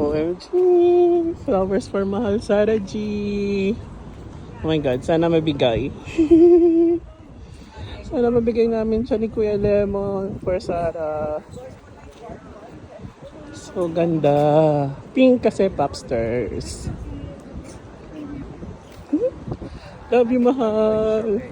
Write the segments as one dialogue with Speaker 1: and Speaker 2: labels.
Speaker 1: OMG! Flowers for Mahal Sarah G. Oh my God, sana mabigay. Sana mabigay namin siya ni Kuya Lemon for Sarah. So ganda. Pink kasi popsters. Love you, Mahal.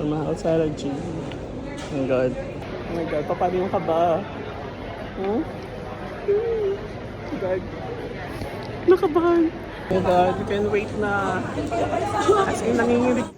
Speaker 1: Mahal Sarah G. Oh my God. Oh my God. Paano ka ba? Huh? Oh my God. Nakabahan. Oh my God. You can wait na. As in, nanginginig.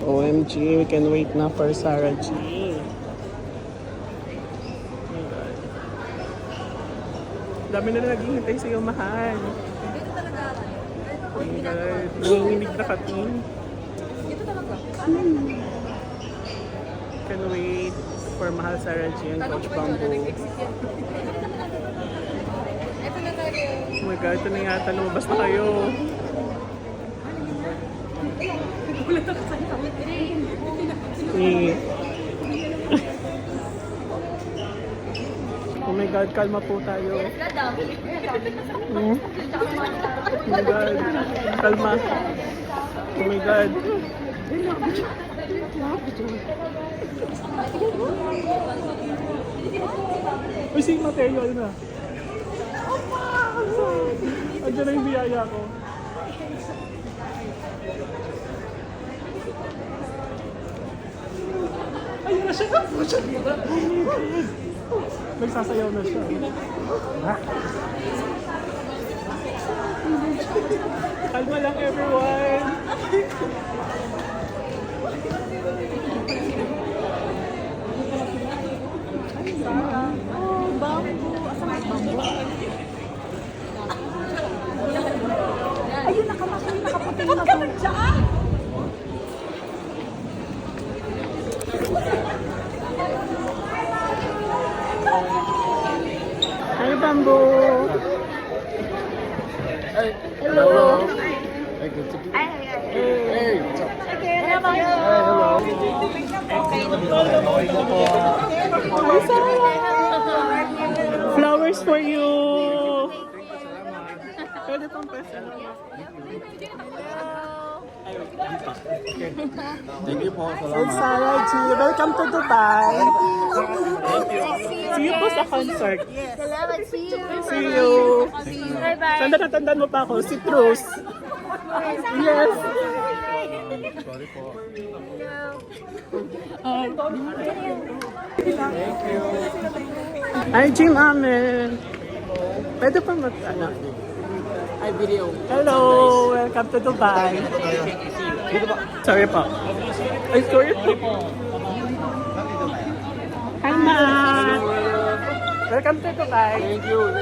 Speaker 1: OMG, we can wait na for Sarah G. Oh my God. Dami na naghihintay sa'yo, Mahal. Oh my God. Nanginginig na kati. Can wait for Mahal Sarah G and Coach Bamboo. Oh my God, ito na yata. Lumabas na kayo. Oh my God, kalma po tayo. Oh my God, kalma. Oh my God. Uy, si Mateo na. Andiyan na yung biyaya ko. Ayun na siya! Nagsasayaw na siya. Kalma lang, everyone! Oh, bamboo! Asa may bamboo? Ayun, nakaputing na to. Hi, Bamboo.
Speaker 2: Hey.
Speaker 1: Hello.
Speaker 2: Hey, good to meet you.
Speaker 1: Hey.
Speaker 2: What's up?
Speaker 1: Hello.
Speaker 2: Hello.
Speaker 1: Hi, Sarah. Flowers for you. Pwede pang pesa.
Speaker 2: Thank you po.
Speaker 1: Hey,
Speaker 2: Salamat.
Speaker 1: Sarah G. Welcome to Dubai. See you po sa concert.
Speaker 3: Salamat, see you.
Speaker 1: See you.
Speaker 3: Bye-bye.
Speaker 1: Tanda-tandaan mo pa ako, si Truce. Yes.
Speaker 2: Sorry po.
Speaker 1: Hi, Jim Amen. Pwede pa ano?
Speaker 2: Hi, video.
Speaker 1: Hello, welcome to Dubai. Sorry po. Ay, sorry po. Hi, Matt. Welcome to Dubai.
Speaker 2: Thank you.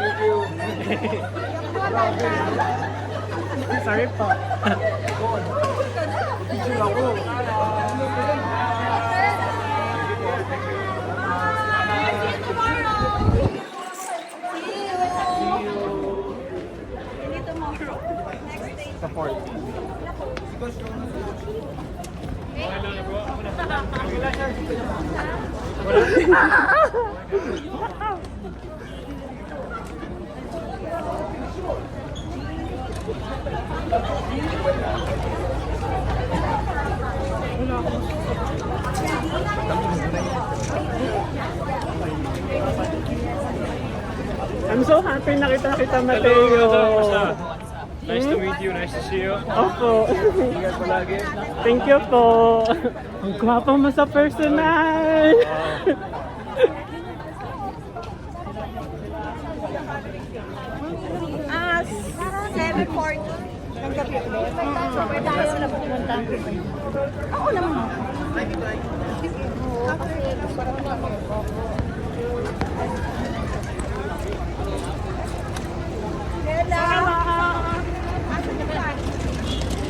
Speaker 1: Sorry po.
Speaker 2: Picture ako. Support.
Speaker 1: I'm so happy nakita kita, Mateo.
Speaker 4: Nice to meet you. Nice to see you.
Speaker 1: Opo.
Speaker 4: Ingat ko lagi.
Speaker 1: Thank you po. Ang gwapo mo sa personal.
Speaker 3: Ah, 7:40. Ang gabi ulit. Tayo na pupunta. Oo naman. Oo, kasi gusto ko naman. Hello. Asan yung pan?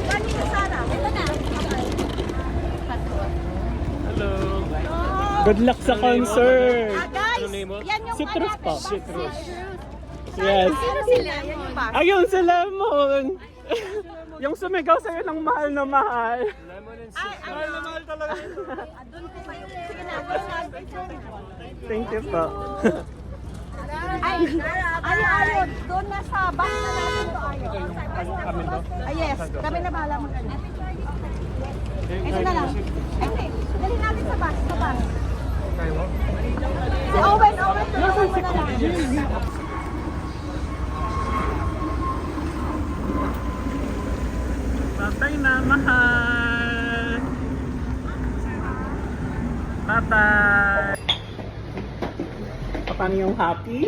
Speaker 3: Kanina sana. Ito na.
Speaker 1: Hello. Good luck sa concert.
Speaker 3: Guys,
Speaker 4: Ano name mo?
Speaker 3: yan yung
Speaker 1: Citrus
Speaker 3: anak.
Speaker 1: pa.
Speaker 4: Citrus.
Speaker 1: Yes.
Speaker 3: Sino sila? Yan yung bata.
Speaker 1: Ayun si Lemon. Yung sumigaw sa'yo ng mahal na mahal.
Speaker 4: Lemon and
Speaker 3: Ay,
Speaker 4: Mahal na mahal talaga.
Speaker 3: Doon ko kayo. Sige na, doon na.
Speaker 1: Thank you po.
Speaker 3: Ayaw. Doon na sa bus na natin to ayaw. Ah, yes. Kami na bahala mo na. Ito na lang. Ay, hindi. Dali natin sa bus. Sa bus. Si Owen, tulungan mo na lang.
Speaker 1: Bye-bye na, mahal. Bye-bye. Paano yung happy?